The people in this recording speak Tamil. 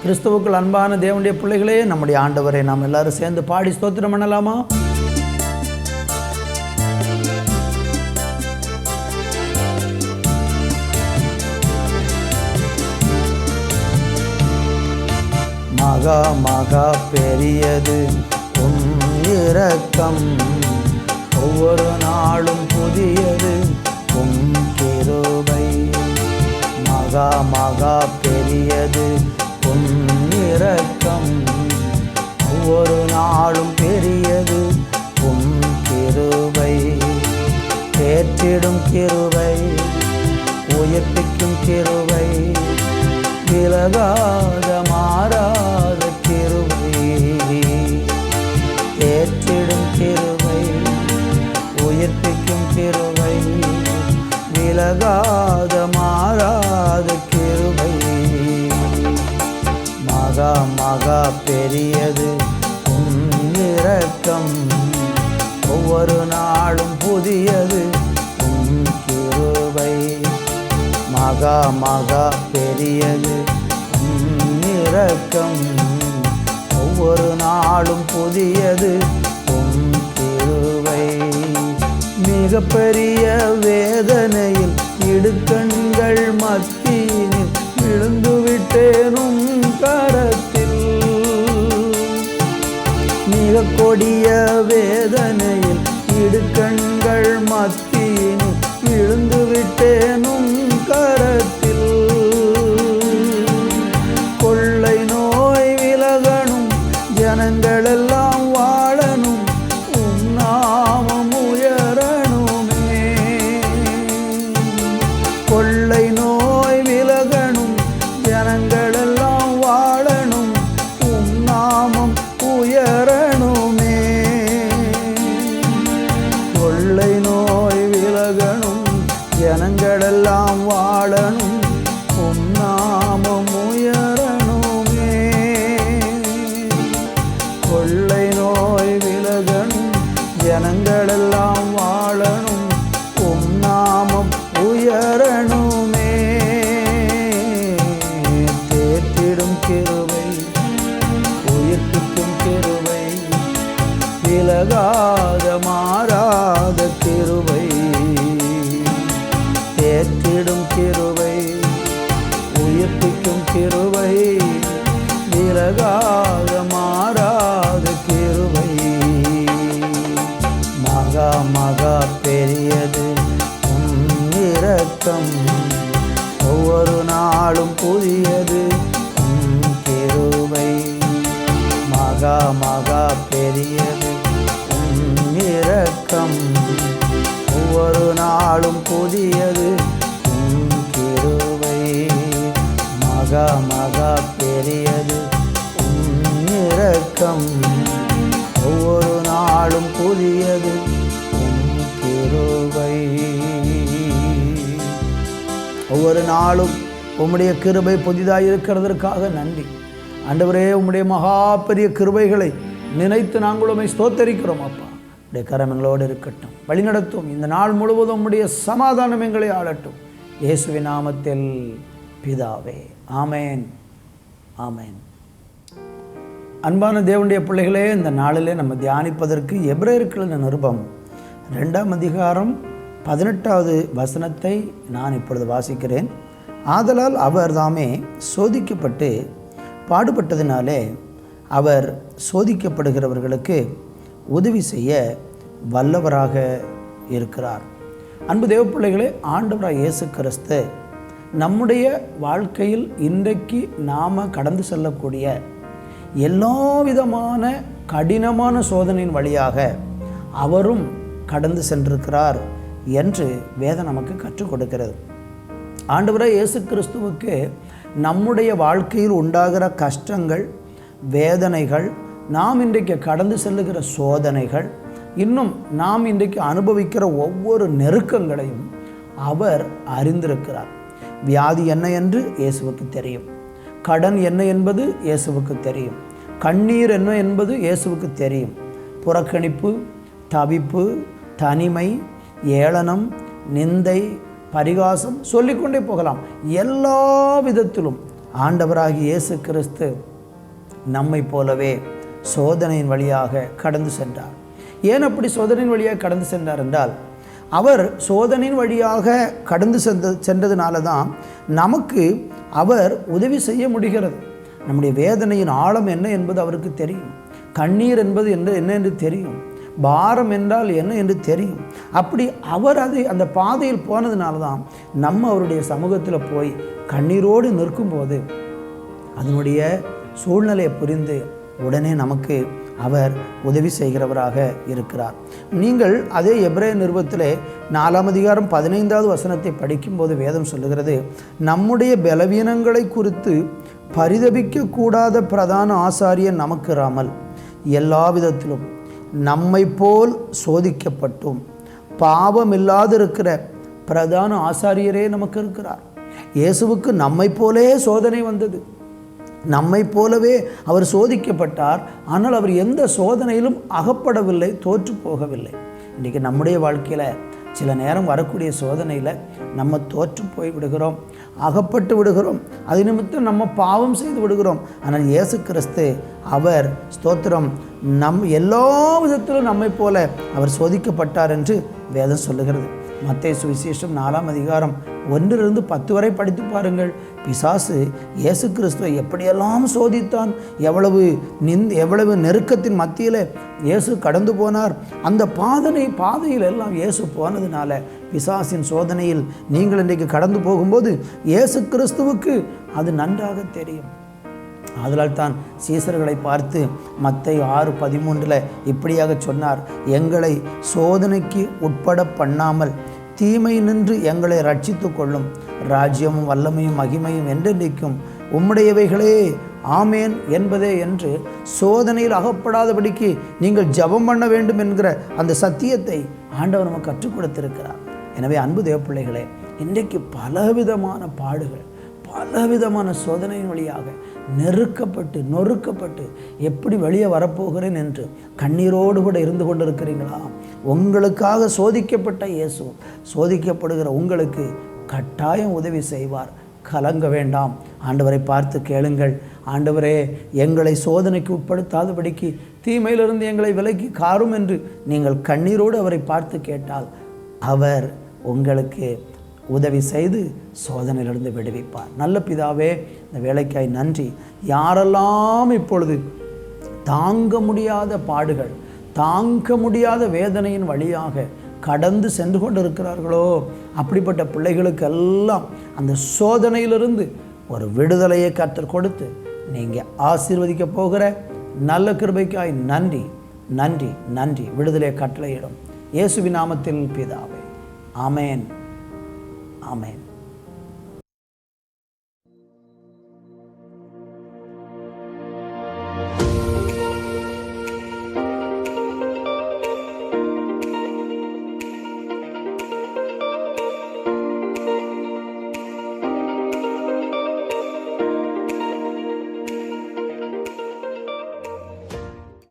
கிறிஸ்துவுக்குள் அன்பான தேவனுடைய பிள்ளைகளே, நம்முடைய ஆண்டவரை நாம் எல்லாரும் சேர்ந்து பாடி ஸ்தோத்திரம் பண்ணலாமா? மகா மகா பெரியது உம் இரக்கம், ஒவ்வொரு நாளும் புதியது உம் கிருபை. மகா மகா பெரியது உம் இரக்கம், ஒவ்வொரு நாளும் பெரியது உம் கிருபை. தேற்றிடும் கிருபை, உயிர்ப்பிக்கும் கிருபை, விலகாத மாறாத கிருபை. தேற்றிடும் கிருபை, உயிர்ப்பிக்கும் கிருபை, விலகாத மாறாத கிருபை. மகா மகா பெரியது உம் இரக்கம், ஒவ்வொரு நாளும் புதியது உம் கிருபை. மகா மகா பெரியது உம் இரக்கம், ஒவ்வொரு நாளும் புதியது உம் கிருபை. மிக பெரிய வேதனையில் இடுக்கண்கள் மத்தியில் விழுந்துவிட்டேனும் கரத்தில். மிக கொடிய வேதனையில் இடுக்கண்கள் மத்தியில் விழுந்துவிட்டேனும் கரத்தில். கொள்ளை நோய் விலகணும், ஜனங்களெல்லாம் வாழணும், உம் நாமம் உயரணுமே. கொள்ளை நோய் விலகணும், ஜனங்களெல்லாம் வாழணும், உம் நாமம் உயரணுமே. கொள்ளை நோய் விலகணும், ஜனங்களெல்லாம் வாழணும், உம் நாமம் உயரணுமே. கொள்ளை நோய் விலகணும், ஜனங்களெல்லாம் வாழணும், உம் நாமம் உயரணுமே. தேற்றிடும் கிருபை, உயிர்ப்பிக்கும் கிருபை, விலகாத மாறாத கிருபை. தேற்றிடும் கிருபை, உயிர்ப்பிக்கும் கிருபை, விலகாத மாறாத கிருபை. மகா மகா பெரியது உம் இரக்கம், ஒவ்வொரு நாளும் புதியது உம் கிருபை. மகா மகா பெரியது உம் இரக்கம், ஒவ்வொரு நாளும் புதியது உம் கிருபை. மகா மகா பெரியது உம் இரக்கம், ஒவ்வொரு நாளும் புதியது உம் கிருபை. ஒவ்வொரு நாளும் உம்முடைய கிருபை புதிதாக இருக்கிறதற்காக நன்றி ஆண்டவரே. உம்முடைய மகா பெரிய கிருபைகளை நினைத்து நாங்கள் உம்மை ஸ்தோத்தரிக்கிறோம் அப்பா. உடைய கரம் எங்களோடு இருக்கட்டும், வழிநடத்தும். இந்த நாள் முழுவதும் உம்முடைய சமாதானம் எங்களை ஆளட்டும். இயேசுவின் நாமத்தில் பிதாவே, ஆமேன் ஆமேன். அன்பான தேவனுடைய பிள்ளைகளே, இந்த நாளிலே நம்ம தியானிப்பதற்கு எபிரேயர்களின் நிருபம் 2ஆம் அதிகாரம் 18வது வசனத்தை நான் இப்பொழுது வாசிக்கிறேன். ஆதலால் அவர் தாமே சோதிக்கப்பட்டு பாடுபட்டதினாலே அவர் சோதிக்கப்படுகிறவர்களுக்கு உதவி செய்ய வல்லவராக இருக்கிறார். அன்பு தேவ பிள்ளைகளே, ஆண்டவராக இயேசு கிறிஸ்து நம்முடைய வாழ்க்கையில் இன்றைக்கு நாம் கடந்து செல்லக்கூடிய எல்லா விதமான கடினமான சோதனையின் வழியாக அவரும் கடந்து சென்றிருக்கிறார் என்று வேதம் நமக்கு கற்றுக் கொடுக்கிறது. ஆண்டவராக இயேசு கிறிஸ்துவுக்கு நம்முடைய வாழ்க்கையில் உண்டாகிற கஷ்டங்கள், வேதனைகள், நாம் இன்றைக்கு கடந்து செல்லுகிற சோதனைகள், இன்னும் நாம் இன்றைக்கு அனுபவிக்கிற ஒவ்வொரு நெருக்கங்களையும் அவர் அறிந்திருக்கிறார். வியாதி என்ன என்று இயேசுவுக்கு தெரியும், கடன் என்ன என்பது இயேசுவுக்கு தெரியும், கண்ணீர் என்ன என்பது இயேசுவுக்கு தெரியும், புறக்கணிப்பு, தவிப்பு, தனிமை, ஏளனம், நிந்தை, பரிகாசம் சொல்லிக்கொண்டே போகலாம். எல்லா விதத்திலும் ஆண்டவராகிய இயேசு கிறிஸ்து நம்மை போலவே சோதனையின் வழியாக கடந்து சென்றார். ஏன் அப்படி சோதனையின் வழியாக கடந்து சென்றார் என்றால், அவர் சோதனையின் வழியாக கடந்து சென்றதுனால தான் நமக்கு அவர் உதவி செய்ய முடிகிறது. நம்முடைய வேதனையின் ஆழம் என்ன என்பது அவருக்கு தெரியும். கண்ணீர் என்பது என்ன என்று தெரியும். பாரம் என்றால் என்ன என்று தெரியும். அப்படி அவர் அந்த பாதையில் போனதுனால தான் நம்ம அவருடைய சமூகத்தில் போய் கண்ணீரோடு நிற்கும்போது அதனுடைய சூழ்நிலையை புரிந்து உடனே நமக்கு அவர் உதவி செய்கிறவராக இருக்கிறார். நீங்கள் அதே எபிரேயர் நிருபத்திலே 4ஆம் அதிகாரம் 15வது வசனத்தை படிக்கும்போது வேதம் சொல்லுகிறது, நம்முடைய பலவீனங்களை குறித்து பரிதபிக்கக்கூடாத பிரதான ஆசாரியன் நமக்கு இராமல் எல்லா விதத்திலும் நம்மை போல் சோதிக்கப்பட்டும் பாவமில்லாதிருக்கிற பிரதான ஆசாரியரே நமக்கு இருக்கிறார். இயேசுவுக்கு நம்மை போலே சோதனை வந்தது. நம்மை போலவே அவர் சோதிக்கப்பட்டார். ஆனால் அவர் எந்த சோதனையிலும் அகப்படவில்லை, தோற்று போகவில்லை. இன்றைக்கி நம்முடைய வாழ்க்கையில் சில நேரம் வரக்கூடிய சோதனையில் நம்ம தோற்று போய் விடுகிறோம், அகப்பட்டு விடுகிறோம். அது நிமித்தம் நம்ம பாவம் செய்து விடுகிறோம். ஆனால் இயேசு கிறிஸ்து அவர் ஸ்தோத்திரம் எல்லா விதத்திலும் நம்மை போல அவர் சோதிக்கப்பட்டார் என்று வேதம் சொல்லுகிறது. மத்தேயு சுவிசேஷம் 4ஆம் அதிகாரம் 1 to 10 வரை படித்து பாருங்கள். பிசாசு இயேசு கிறிஸ்துவை எப்படியெல்லாம் சோதித்தான், எவ்வளவு நெருக்கத்தின் மத்தியில் இயேசு கடந்து போனார். அந்த பாதையில் எல்லாம் இயேசு போனதுனால பிசாசின் சோதனையில் நீங்கள் இன்றைக்கு கடந்து போகும்போது இயேசு கிறிஸ்துவுக்கு அது நன்றாக தெரியும். அதனால் தான் சீசர்களை பார்த்து மத்தேயு 6:13 இப்படியாக சொன்னார், எங்களை சோதனைக்கு உட்பட பண்ணாமல் தீமை நின்று எங்களை ரட்சித்து கொள்ளும். ராஜ்யமும் வல்லமையும் மகிமையும் என்றென்றைக்கும் உம்முடையவைகளே, ஆமேன் என்பதே என்று சோதனையில் அகப்படாதபடிக்கு நீங்கள் ஜெபம் பண்ண வேண்டும் என்கிற அந்த சத்தியத்தை ஆண்டவர் நமக்கு கற்றுக் கொடுத்திருக்கிறார். எனவே அன்பு தேவப்பிள்ளைகளே, இன்றைக்கு பலவிதமான பாடுகள், பலவிதமான சோதனையின் வழியாக நொறுக்கப்பட்டு எப்படி வெளியே வரப்போகிறேன் என்று கண்ணீரோடு கூட இருந்து கொண்டிருக்கிறீங்களா? உங்களுக்காக சோதிக்கப்பட்ட இயேசு சோதிக்கப்படுகிற உங்களுக்கு கட்டாயம் உதவி செய்வார். கலங்க வேண்டாம். ஆண்டவரை பார்த்து கேளுங்கள், ஆண்டவரே எங்களை சோதனைக்கு உட்படுத்தாதபடிக்கு தீமையிலிருந்து எங்களை விலக்கி காரும் என்று நீங்கள் கண்ணீரோடு அவரை பார்த்து கேட்டால் அவர் உங்களுக்கு உதவி செய்து சோதனையிலிருந்து விடுவிப்பார். நல்ல பிதாவே, இந்த வேலைக்காய் நன்றி. யாரெல்லாம் இப்பொழுது தாங்க முடியாத பாடுகள், தாங்க முடியாத வேதனையின் வழியாக கடந்து சென்று கொண்டு இருக்கிறார்களோ, அப்படிப்பட்ட பிள்ளைகளுக்கெல்லாம் அந்த சோதனையிலிருந்து ஒரு விடுதலையை கர்த்தர் கொடுத்து நீங்கள் ஆசீர்வதிக்க போகிற நல்ல கிருபைக்காய் நன்றி நன்றி நன்றி. விடுதலையை கட்டளையிடும் இயேசுவின் நாமத்தில் பிதாவே, ஆமேன் ஆமேன்.